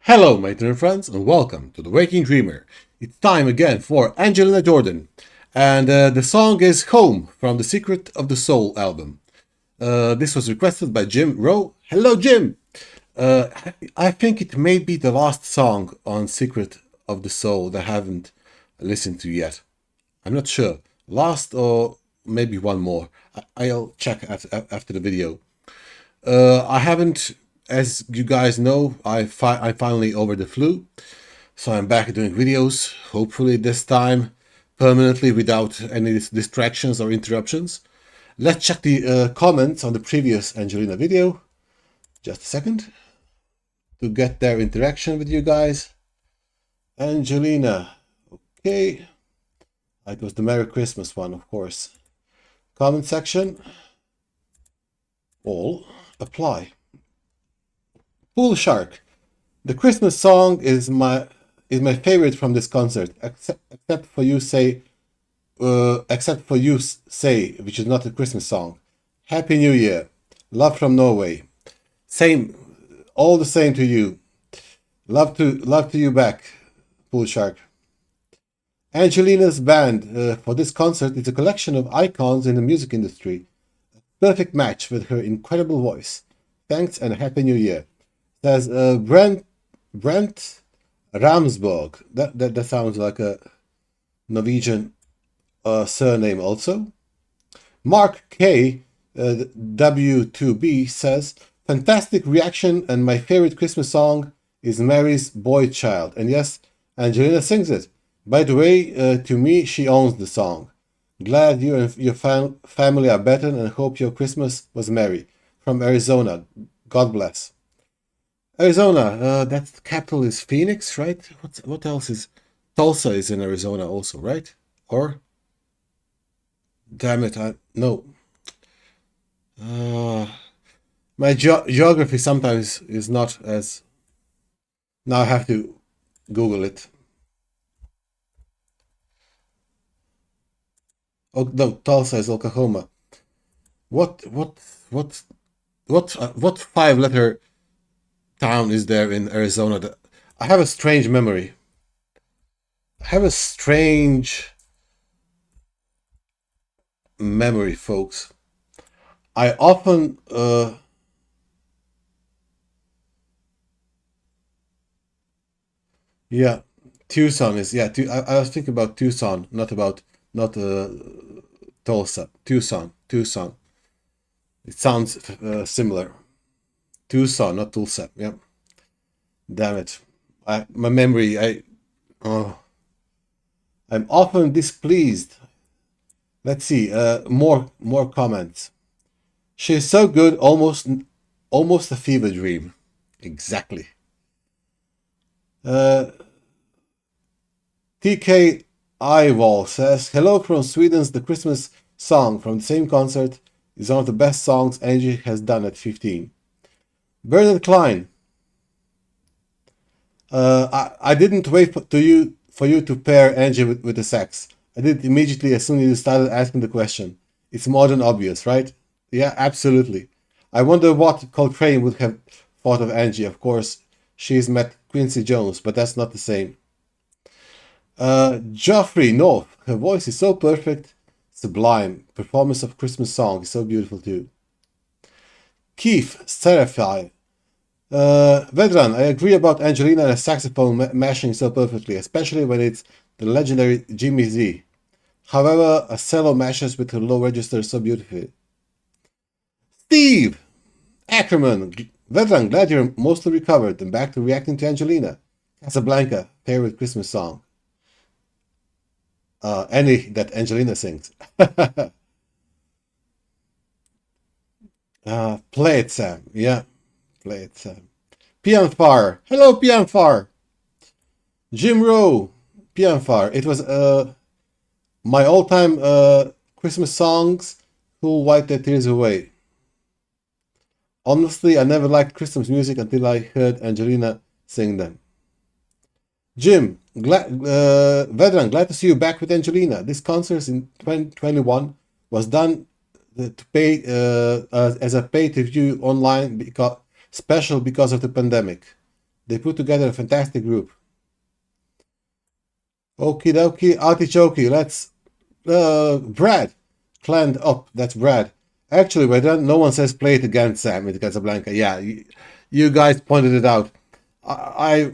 Hello, my dear friends, and welcome to The Waking Dreamer. It's time again for Angelina Jordan, and the song is Home from the Secret of the Soul album. This was requested by Jim Rowe. Hello, Jim! Uh, I think it may be the last song on Secret of the Soul that I haven't listened to yet. I'm not sure. Last or maybe one more. I'll check after the video. I haven't, as you guys know, I'm finally over the flu, so I'm back doing videos. Hopefully this time permanently without any distractions or interruptions. Let's check the comments on the previous Angelina video. Just a second to get their interaction with you guys. Angelina, okay. It was the Merry Christmas one, of course. Comment section. All apply. Pool Shark. The Christmas song is my favorite from this concert, except for you say, which is not a Christmas song. Happy New Year. Love from Norway. Same, all the same to you. Love to you back, Pool Shark. Angelina's band for this concert is a collection of icons in the music industry. Perfect match with her incredible voice. Thanks and Happy New Year. Says Brent Ramsborg. That sounds like a Norwegian surname also. Mark K. W2B says, fantastic reaction, and my favorite Christmas song is Mary's Boy Child. And yes, Angelina sings it. By the way, to me, she owns the song. Glad you and your family are better and hope your Christmas was merry. From Arizona. God bless. Arizona, that capital is Phoenix, right? What else is... Tulsa is in Arizona also, right? Or... Damn it, no. My geography sometimes is not as... Now I have to Google it. Oh, no, Tulsa is Oklahoma. What five-letter town is there in Arizona? I have a strange memory. Folks. I often yeah, Tucson is I was thinking about Tucson, not Tulsa. Tucson. It sounds similar. Tucson, not Tulsa. Yeah. Damn it. My memory. I'm often displeased. Let's see. More comments. She's so good, almost a fever dream. Exactly. TK Ivol says, hello from Sweden's The Christmas Song from the same concert is one of the best songs Angie has done at 15. Bernard Klein. I didn't wait for you to pair Angie with the sax. I did it immediately as soon as you started asking the question. It's more than obvious, right? Yeah, absolutely. I wonder what Coltrane would have thought of Angie. Of course, she's met Quincy Jones, but that's not the same. Geoffrey North. Her voice is so perfect, sublime. Performance of Christmas song is so beautiful too. Keith Serafai. Vedran, I agree about Angelina and a saxophone mashing so perfectly, especially when it's the legendary Jimmy Z. However, a cello mashes with her low register so beautifully. Steve Ackerman. Vedran, glad you're mostly recovered and back to reacting to Angelina. Casablanca, favorite Christmas song. Any that Angelina sings. Play it, Sam. Yeah, play it, Sam. Pianfar. Hello, Pianfar. Jim Rowe. Pianfar. It was my all-time Christmas songs who'll wipe their tears away. Honestly, I never liked Christmas music until I heard Angelina sing them. Jim, Vedran, glad to see you back with Angelina. This concert in 2021 was done to pay as a pay-to-view online special because of the pandemic. They put together a fantastic group. Okie dokie, artichoke. Let's Brad. Clan up. That's Brad. Actually, but no one says play it again, Sam, in Casablanca. Yeah, you guys pointed it out. I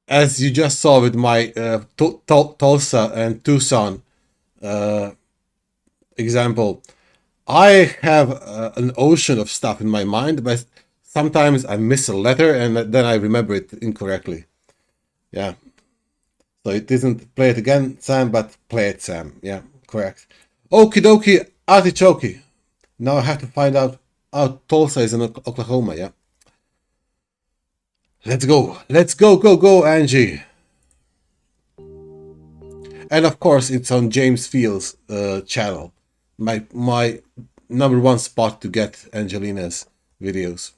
as you just saw with my Tulsa and Tucson example, I have an ocean of stuff in my mind, but sometimes I miss a letter and then I remember it incorrectly. Yeah. So it isn't play it again, Sam, but play it, Sam. Yeah, correct. Okie dokie, artichoke. Now I have to find out how Tulsa is in Oklahoma, yeah? Let's go. Let's go, go, go, Angie. And of course, it's on James Field's channel. My number one spot to get Angelina's videos.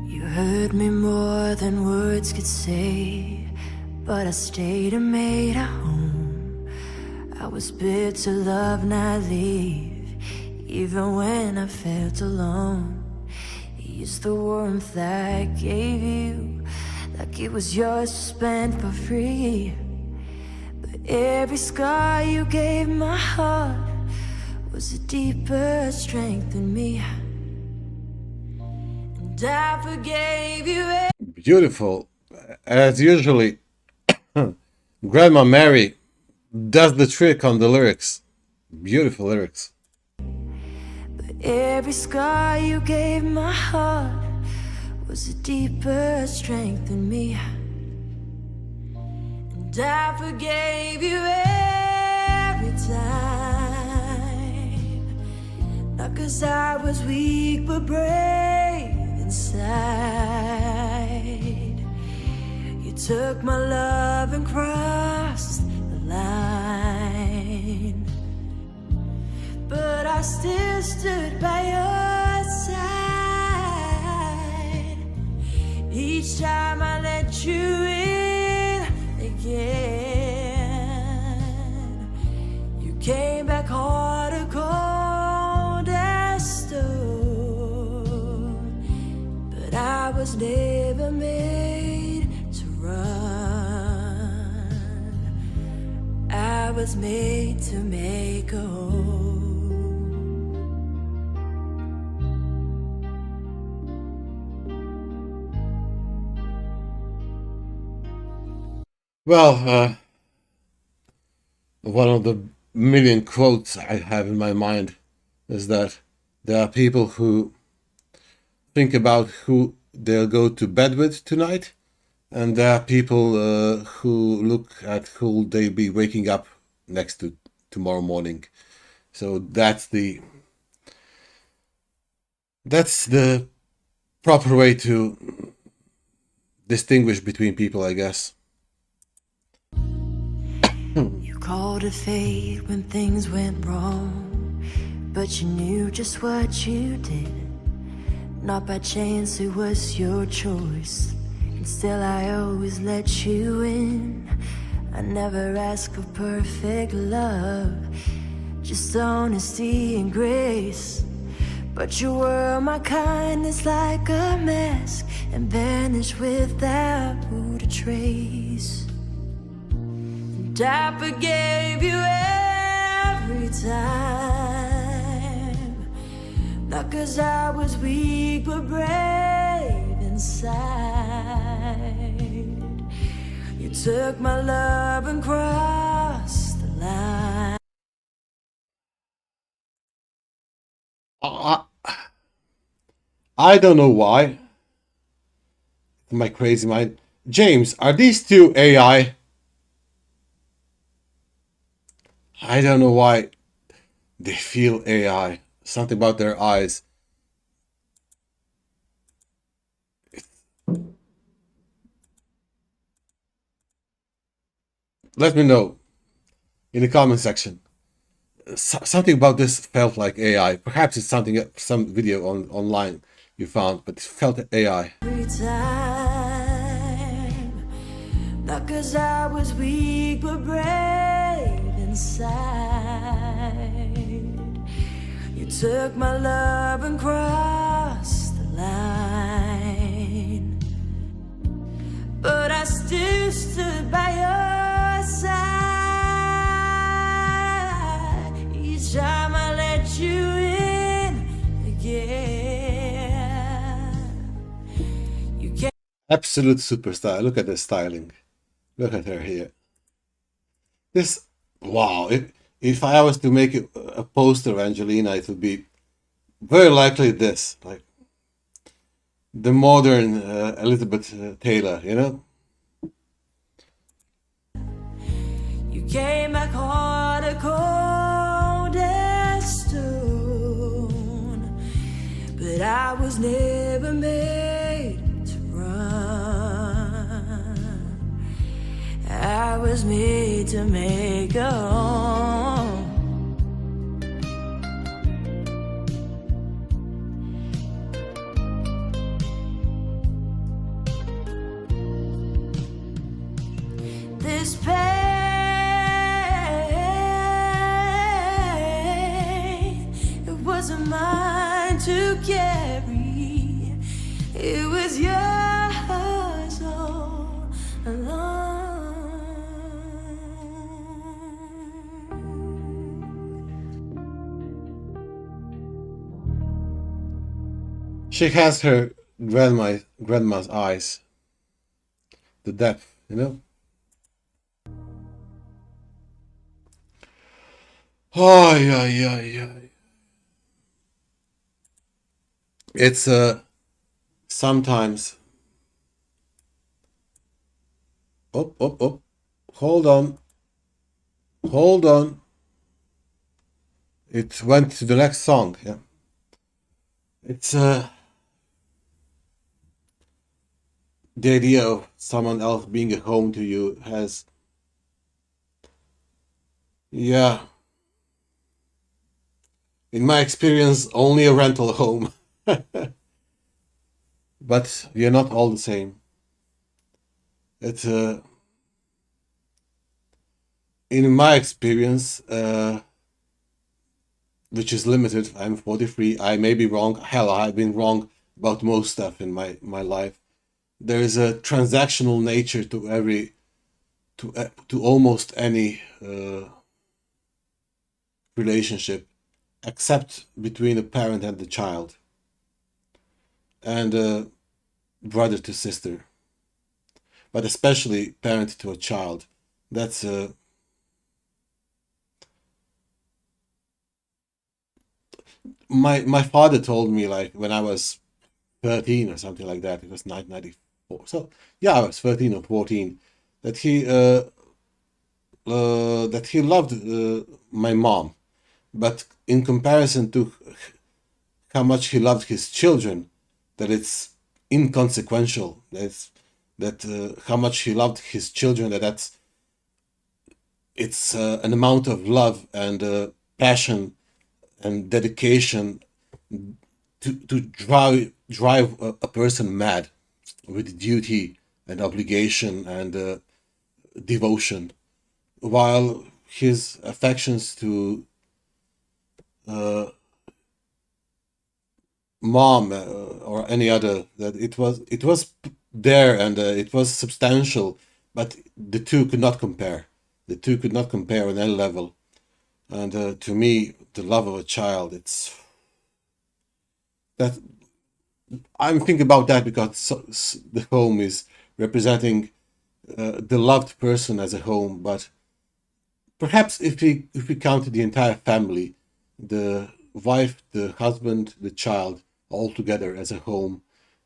You hurt me more than words could say, but I stayed and made a home. I was built to love, not leave, even when I felt alone. You used the warmth I gave you like it was yours to spend for free. But every scar you gave my heart was a deeper strength in me. And I forgave you. Beautiful. As usually, Grandma Mary does the trick on the lyrics. Beautiful lyrics. But every scar you gave my heart was a deeper strength in me. And I forgave you every time, not 'cause I was weak but brave inside. You took my love and crossed the line, but I still stood by your side. Each time I let you in again, you came back harder, cold as stone. But I was never made to run. I was made to make a home. Well, one of the million quotes I have in my mind is that there are people who think about who they'll go to bed with tonight, and there are people who look at who they'll be waking up next to tomorrow morning. So that's the proper way to distinguish between people, I guess. You called it fate when things went wrong, but you knew just what you did. Not by chance, it was your choice, and still I always let you in. I never asked for perfect love, just honesty and grace. But you were my kindness like a mask, and vanished without who to trace. And I forgave you every time, not 'cause I was weak but brave inside. You took my love and crossed the line. I don't know why. In my crazy mind. James, are these two AI? I don't know why they feel AI. Something about their eyes. Let me know in the comment section. Something about this felt like AI. Perhaps it's something, some video online you found, but it felt AI. Every time, Not 'cause I was weak but brave inside. You took my love and crossed the line, but I still stood by your side. Each time I let you in again, you can't. Absolute superstar. Look at the styling. Look at her here. This, wow. If I was to make a poster of Angelina, it would be very likely this, like the modern Elizabeth Taylor, you know? You came back hard, a cold as stone, but I was never made to run. I was made to make a home. This pain, it wasn't mine to carry. It was yours all along. She has her grandma's eyes, the depth, you know? Oh, yeah, yeah, yeah. It's sometimes. Oh, oh, oh. Hold on. Hold on. It went to the next song. Yeah. It's the idea of someone else being a home to you has, yeah, in my experience, only a rental home. But we are not all the same. It's in my experience, which is limited. I'm 43. I may be wrong. Hell, I've been wrong about most stuff in my life. There is a transactional nature to to almost any relationship, except between a parent and the child, and a brother to sister, but especially parent to a child. That's my father told me, like, when I was 13 or something like that. It was 1994. So yeah, I was 13 or 14. That he loved my mom, but in comparison to how much he loved his children, that it's inconsequential. That's that how much he loved his children. It's an amount of love and passion and dedication to drive a person mad with duty and obligation and devotion, while his affections to mom or any other, that it was there, and it was substantial, but the two could not compare. The two could not compare on any level. And to me, the love of a child, it's that I'm thinking about that because the home is representing the loved person as a home. But perhaps if we count the entire family, the wife, the husband, the child, all together as a home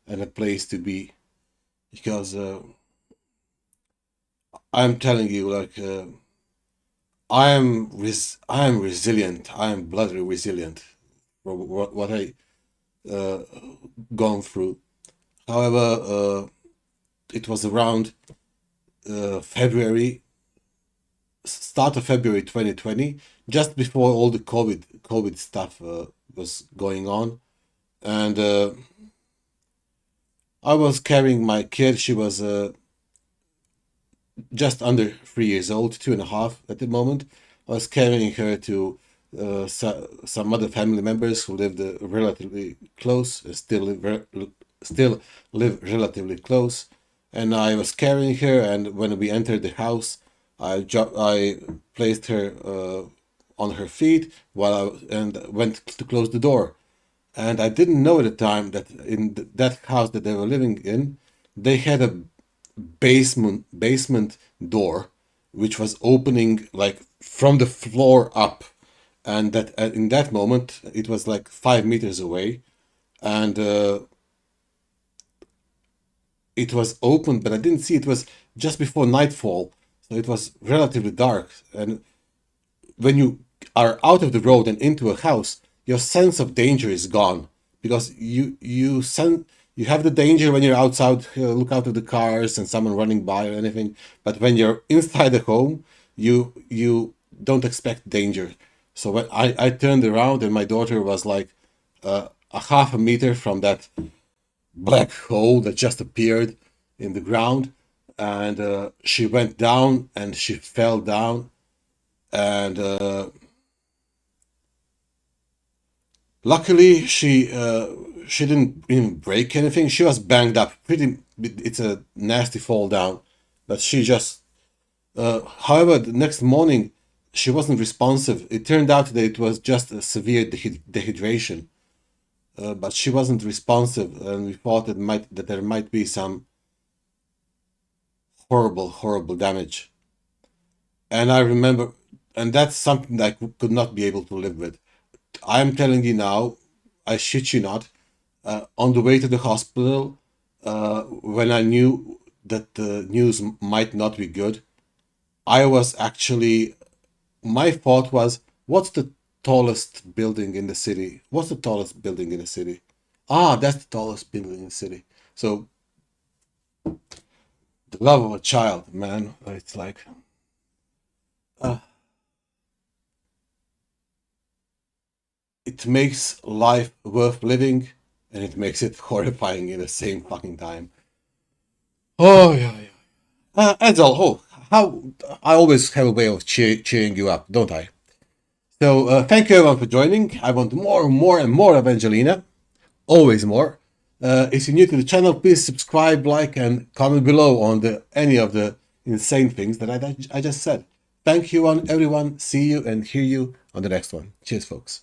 and a place to be, because I'm telling you, like, I am resilient. I am bloody resilient for what I uh, gone through. However, it was around February, start of February 2020, just before all the COVID stuff was going on, and I was carrying my kid. She was just under 3 years old, 2.5 at the moment. I was carrying her to some other family members who lived relatively close, still live relatively close, and I was carrying her. And when we entered the house, I placed her on her feet and went to close the door. And I didn't know at the time that in that house that they were living in, they had a basement door, which was opening like from the floor up, and that in that moment it was like 5 meters away, and it was open, but I didn't see. It was just before nightfall, so it was relatively dark. And when you are out of the road and into a house, your sense of danger is gone, because you have the danger when you're outside, look out of the cars and someone running by or anything. But when you're inside the home, you don't expect danger. So when I turned around, and my daughter was like a half a meter from that black hole that just appeared in the ground, and she went down and she fell down, and luckily she didn't even break anything. She was banged up pretty. It's a nasty fall down, but she just. However, the next morning she wasn't responsive. It turned out that it was just a severe dehydration, but she wasn't responsive, and we thought that there might be some horrible damage. And I remember, and that's something that I could not be able to live with. I'm telling you now, I shit you not. On the way to the hospital, when I knew that the news might not be good, I was actually, my thought was, what's the tallest building in the city? What's the tallest building in the city? Ah, that's the tallest building in the city. So, the love of a child, man, it's like, uh, it makes life worth living, and it makes it horrifying in the same fucking time. Oh, yeah, yeah. Ansel, oh, how I always have a way of cheering you up, don't I? So, thank you everyone for joining. I want more and more and more of Angelina. Always more. If you're new to the channel, please subscribe, like, and comment below on any of the insane things that I just said. Thank you, everyone. See you and hear you on the next one. Cheers, folks.